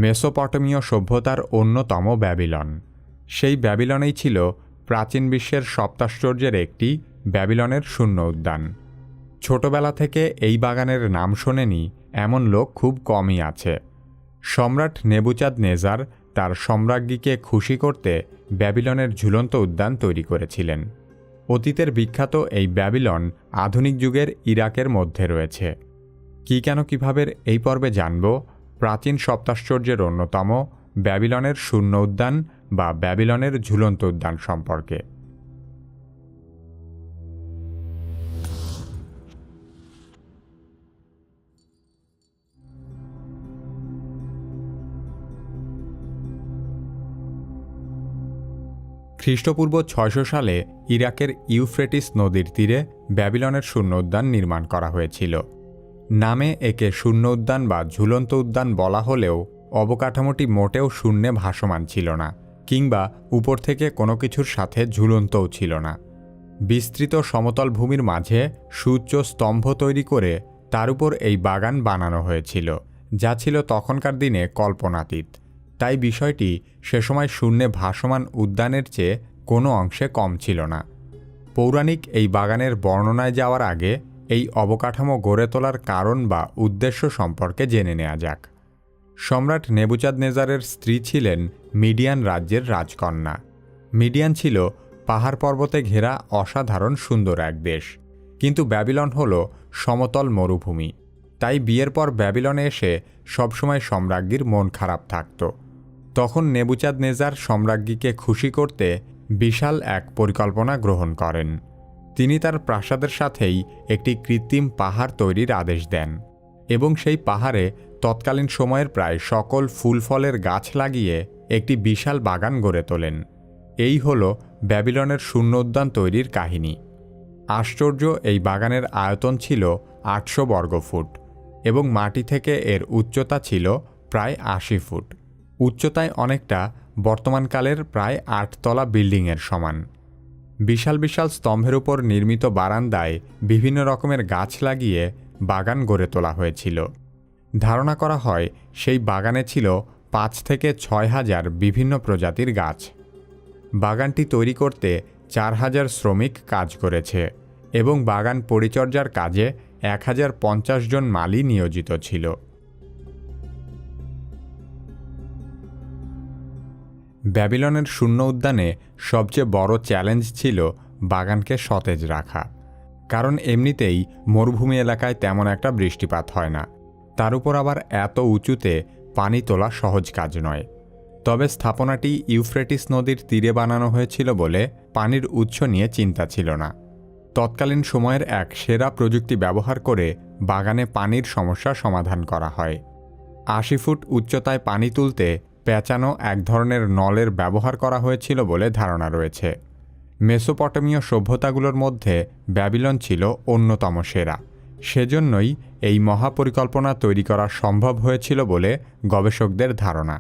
মেসোপটেমীয় সভ্যতার অন্যতম ব্যাবিলন। সেই ব্যাবিলনেই ছিল প্রাচীন বিশ্বের সপ্তাশ্চর্যের একটি, ব্যাবিলনের শূন্য উদ্যান। ছোটবেলা থেকে এই বাগানের নাম শোনেনি এমন লোক খুব কমই আছে। সম্রাট নেবুচাদনেজার তার সম্রাজ্ঞীকে খুশি করতে ব্যাবিলনের ঝুলন্ত উদ্যান তৈরি করেছিলেন। অতীতের বিখ্যাত এই ব্যাবিলন আধুনিক যুগের ইরাকের মধ্যে রয়েছে। কি কেন কিভাবে এই পর্বে জানব প্রাচীন সপ্তাশ্চর্যের অন্যতম ব্যাবিলনের শূন্য উদ্যান বা ব্যাবিলনের ঝুলন্ত উদ্যান সম্পর্কে। খ্রিস্টপূর্ব ৬০০ সালে ইরাকের ইউফ্রেটিস নদীর তীরে ব্যাবিলনের শূন্য উদ্যান নির্মাণ করা হয়েছিল। নামে একে শূন্য উদ্যান বা ঝুলন্ত উদ্যান বলা হলেও অবকাঠামোটি মোটেও শূন্যে ভাসমান ছিল না, কিংবা উপর থেকে কোনো কিছুর সাথে ঝুলন্তও ছিল না। বিস্তৃত সমতল ভূমির মাঝে সুউচ্চ স্তম্ভ তৈরি করে তার উপর এই বাগান বানানো হয়েছিল, যা ছিল তখনকার দিনে কল্পনাতীত। তাই বিষয়টি সে সময় শূন্যে ভাসমান উদ্যানের চেয়ে কোনো অংশে কম ছিল না। পৌরাণিক এই বাগানের বর্ণনায় যাওয়ার আগে এই অবকাঠামো গড়ে তোলার কারণ বা উদ্দেশ্য সম্পর্কে জেনে নেওয়া যাক। সম্রাট নেবুচাদনেজারের স্ত্রী ছিলেন মিডিয়ান রাজ্যের রাজকন্যা। মিডিয়ান ছিল পাহাড় পর্বতে ঘেরা অসাধারণ সুন্দর এক দেশ, কিন্তু ব্যাবিলন হল সমতল মরুভূমি। তাই বিয়ের পর ব্যাবিলনে এসে সবসময় সম্রাজ্ঞীর মন খারাপ থাকত। তখন নেবুচাদনেজার সম্রাজ্ঞীকে খুশি করতে বিশাল এক পরিকল্পনা গ্রহণ করেন। তিনি তার প্রাসাদের সাথেই একটি কৃত্রিম পাহাড় তৈরির আদেশ দেন এবং সেই পাহাড়ে তৎকালীন সময়ের প্রায় সকল ফুল ফলের গাছ লাগিয়ে একটি বিশাল বাগান গড়ে তোলেন। এই হল ব্যাবিলনের শূন্য উদ্যান তৈরির কাহিনী। আশ্চর্য এই বাগানের আয়তন ছিল ৮০০ বর্গফুট এবং মাটি থেকে এর উচ্চতা ছিল প্রায় ৮০ ফুট। উচ্চতায় অনেকটা বর্তমানকালের প্রায় ৮ তলা বিল্ডিংয়ের সমান। বিশাল বিশাল স্তম্ভের উপর নির্মিত বারান্দায় বিভিন্ন রকমের গাছ লাগিয়ে বাগান গড়ে তোলা হয়েছিল। ধারণা করা হয় সেই বাগানে ছিল ৫ থেকে ৬ হাজার বিভিন্ন প্রজাতির গাছ। বাগানটি তৈরি করতে ৪,০০০ শ্রমিক কাজ করেছে এবং বাগান পরিচর্যার কাজে ১,০৫০ জন মালি নিয়োজিত ছিল। ব্যাবিলনের শূন্য উদ্যানে সবচেয়ে বড় চ্যালেঞ্জ ছিল বাগানকে সতেজ রাখা। কারণ এমনিতেই মরুভূমি এলাকায় তেমন একটা বৃষ্টিপাত হয় না, তার উপর আবার এত উঁচুতে পানি তোলা সহজ কাজ নয়। তবে স্থাপনাটি ইউফ্রেটিস নদীর তীরে বানানো হয়েছিল বলে পানির উৎস নিয়ে চিন্তা ছিল না। তৎকালীন সময়ের এক সেরা প্রযুক্তি ব্যবহার করে বাগানে পানির সমস্যা সমাধান করা হয়। ৮০ ফুট উচ্চতায় পানি তুলতে পেঁচানো এক ধরনের নলের ব্যবহার করা হয়েছিল বলে ধারণা রয়েছে। মেসোপটেমীয় সভ্যতাগুলোর মধ্যে ব্যাবিলন ছিল অন্যতম সেরা। সেজন্যই এই মহাপরিকল্পনা তৈরি করা সম্ভব হয়েছিল বলে গবেষকদের ধারণা।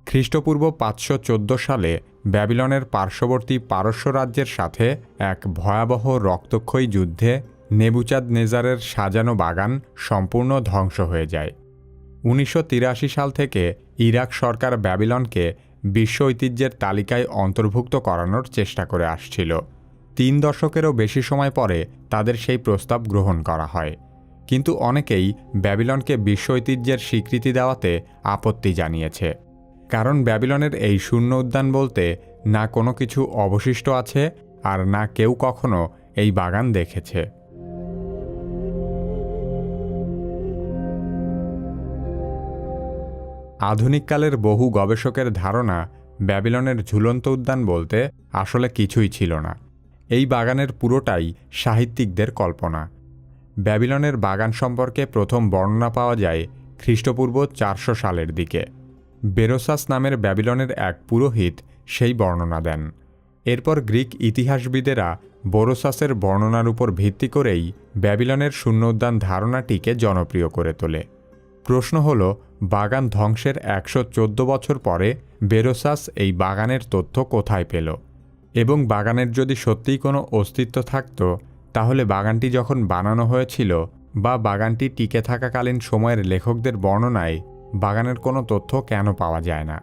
খ্রিস্টপূর্ব ৫১৪ সালে ব্যাবিলনের পার্শ্ববর্তী পারস্য রাজ্যের সাথে এক ভয়াবহ রক্তক্ষয়ী যুদ্ধে নেবুচাদনেজারের সাজানো বাগান সম্পূর্ণ ধ্বংস হয়ে যায়। ১৯৮৩ সাল থেকে ইরাক সরকার ব্যাবিলনকে বিশ্ব ঐতিহ্যের তালিকায় অন্তর্ভুক্ত করানোর চেষ্টা করে আসছিল। ৩ দশকেরও বেশি সময় পরে তাদের সেই প্রস্তাব গ্রহণ করা হয়, কিন্তু অনেকেই ব্যাবিলনকে বিশ্ব ঐতিহ্যের স্বীকৃতি দেওয়াতে আপত্তি জানিয়েছে। কারণ ব্যাবিলনের এই শূন্য উদ্যান বলতে না কোনো কিছু অবশিষ্ট আছে, আর না কেউ কখনো এই বাগান দেখেছে। আধুনিককালের বহু গবেষকের ধারণা ব্যাবিলনের ঝুলন্ত উদ্যান বলতে আসলে কিছুই ছিল না। এই বাগানের পুরোটাই সাহিত্যিকদের কল্পনা। ব্যাবিলনের বাগান সম্পর্কে প্রথম বর্ণনা পাওয়া যায় খ্রিস্টপূর্ব ৪০০ সালের দিকে। বেরোসাস নামের ব্যাবিলনের এক পুরোহিত সেই বর্ণনা দেন। এরপর গ্রিক ইতিহাসবিদেরা বোরোসাসের বর্ণনার উপর ভিত্তি করেই ব্যাবিলনের শূন্য উদ্যান ধারণাটিকে জনপ্রিয় করে তোলে। প্রশ্ন হল, বাগান ধ্বংসের ১১৪ বছর পরে বেরোসাস এই বাগানের তথ্য কোথায় পেল? এবং বাগানের যদি সত্যিই কোনো অস্তিত্ব থাকত, তাহলে বাগানটি যখন বানানো হয়েছিল বা বাগানটি টিকে থাকাকালীন সময়ের লেখকদের বর্ণনায় বাগানের কোনো তথ্য কেন পাওয়া যায় না?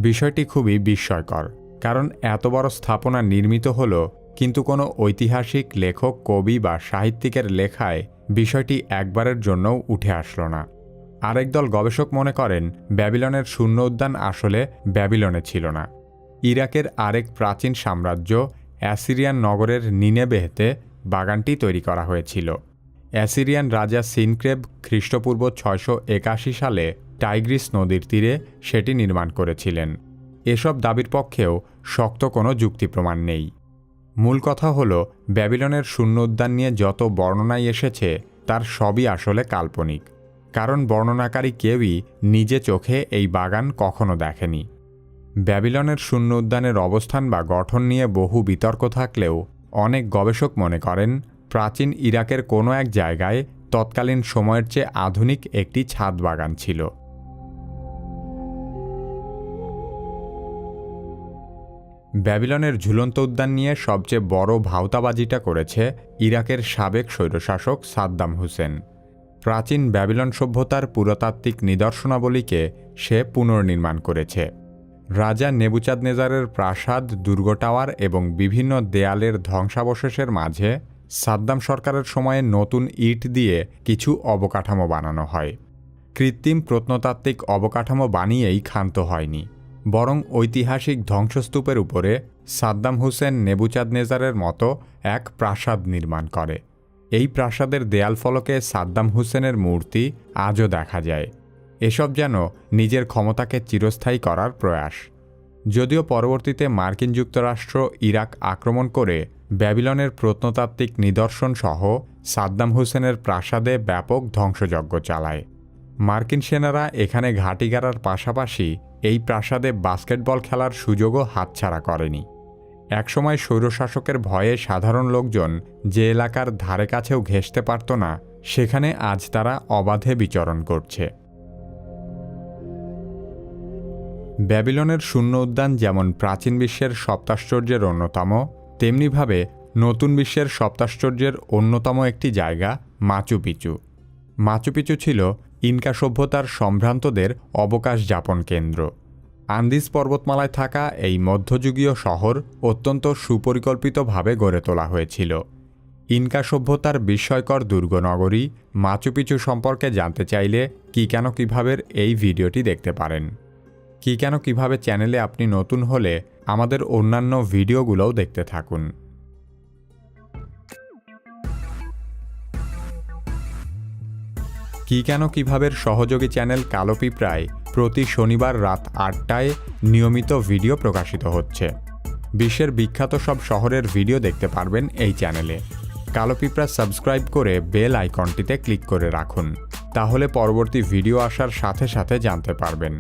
বিষয়টি খুবই বিস্ময়কর, কারণ এত বড় স্থাপনা নির্মিত হলো, কিন্তু কোনো ঐতিহাসিক লেখক, কবি বা সাহিত্যিকের লেখায় বিষয়টি একবারের জন্যও উঠে আসলো না। আরেক দল গবেষক মনে করেন ব্যাবিলনের শূন্য উদ্যান আসলে ব্যাবিলনে ছিল না। ইরাকের আরেক প্রাচীন সাম্রাজ্য অ্যাসিরিয়ান নগরের নিনেভেতে বাগানটি তৈরি করা হয়েছিল। অ্যাসিরিয়ান রাজা সিনক্রেব খ্রিস্টপূর্ব 681 সালে টাইগ্রিস নদীর তীরে সেটি নির্মাণ করেছিলেন। এসব দাবির পক্ষেও শক্ত কোনো যুক্তি প্রমাণ নেই। মূল কথা হলো, ব্যাবিলনের শূন্য উদ্যান নিয়ে যত বর্ণনাই এসেছে তার সবই আসলে কাল্পনিক, কারণ বর্ণনাকারী কেউই নিজে চোখে এই বাগান কখনো দেখেনি। ব্যাবিলনের শূন্য উদ্যানের অবস্থান বা গঠন নিয়ে বহু বিতর্ক থাকলেও অনেক গবেষক মনে করেন প্রাচীন ইরাকের কোনো এক জায়গায় তৎকালীন সময়ের চেয়ে আধুনিক একটি ছাদ বাগান ছিল। ব্যাবিলনের ঝুলন্ত উদ্যান নিয়ে সবচেয়ে বড় ভাওতাবাজিটা করেছে ইরাকের সাবেক স্বৈরশাসক সাদ্দাম হুসেন। প্রাচীন ব্যাবিলন সভ্যতার পুরাতাত্ত্বিক নিদর্শনাবলীকে সে পুনর্নির্মাণ করেছে। রাজা নেবুচাদনেজারের প্রাসাদ, দুর্গ টাওয়ার এবং বিভিন্ন দেয়ালের ধ্বংসাবশেষের মাঝে সাদ্দাম সরকারের সময়ে নতুন ইট দিয়ে কিছু অবকাঠামো বানানো হয়। কৃত্রিম প্রত্নতাত্ত্বিক অবকাঠামো বানিয়েই ক্ষান্ত হয়নি, বরং ঐতিহাসিক ধ্বংসস্তূপের উপরে সাদ্দাম হুসেন নেবুচাদনেজারের মতো এক প্রাসাদ নির্মাণ করে। এই প্রাসাদের দেয়াল ফলকে সাদ্দাম হুসেনের মূর্তি আজও দেখা যায়। এসব যেন নিজের ক্ষমতাকে চিরস্থায়ী করার প্রয়াস। যদিও পরবর্তীতে মার্কিন যুক্তরাষ্ট্র ইরাক আক্রমণ করে ব্যাবিলনের প্রত্নতাত্ত্বিক নিদর্শন সহ সাদ্দাম হুসেনের প্রাসাদে ব্যাপক ধ্বংসযজ্ঞ চালায়। মার্কিন সেনারা এখানে ঘাঁটি গাড়ার পাশাপাশি এই প্রাসাদে বাস্কেটবল খেলার সুযোগও হাতছাড়া করেনি। একসময় স্বৈরশাসকের ভয়ে সাধারণ লোকজন যে এলাকার ধারে কাছেও ঘেঁষতে পারত না, সেখানে আজ তারা অবাধে বিচরণ করছে। ব্যাবিলনের শূন্য উদ্যান যেমন প্রাচীন বিশ্বের সপ্তাশ্চর্যের অন্যতম, তেমনিভাবে নতুন বিশ্বের সপ্তাশ্চর্যের অন্যতম একটি জায়গা মাচু পিচু। মাচু পিচু ছিল ইনকা সভ্যতার সম্ভ্রান্তদের অবকাশ যাপন কেন্দ্র। আন্দিজ পর্বতমালায় থাকা এই মধ্যযুগীয় শহর অত্যন্ত সুপরিকল্পিতভাবে গড়ে তোলা হয়েছিল। ইনকা সভ্যতার বিস্ময়কর দুর্গনগরী মাচু পিচু সম্পর্কে জানতে চাইলে কি কেন কিভাবের এই ভিডিওটি দেখতে পারেন। কি কেন কিভাবে চ্যানেলে আপনি নতুন হলে আমাদের অন্যান্য ভিডিওগুলোও দেখতে থাকুন। কি কেন কিভাবের সহযোগী চ্যানেল কালো পিঁপড়ায় প্রতি শনিবার রাত 8টায় নিয়মিত ভিডিও প্রকাশিত হচ্ছে। বিশ্বের বিখ্যাত সব শহরের ভিডিও দেখতে পারবেন এই চ্যানেলে। কালো পিঁপড়া সাবস্ক্রাইব করে বেল আইকনটিতে ক্লিক করে রাখুন, তাহলে পরবর্তী ভিডিও আসার সাথে সাথে জানতে পারবেন।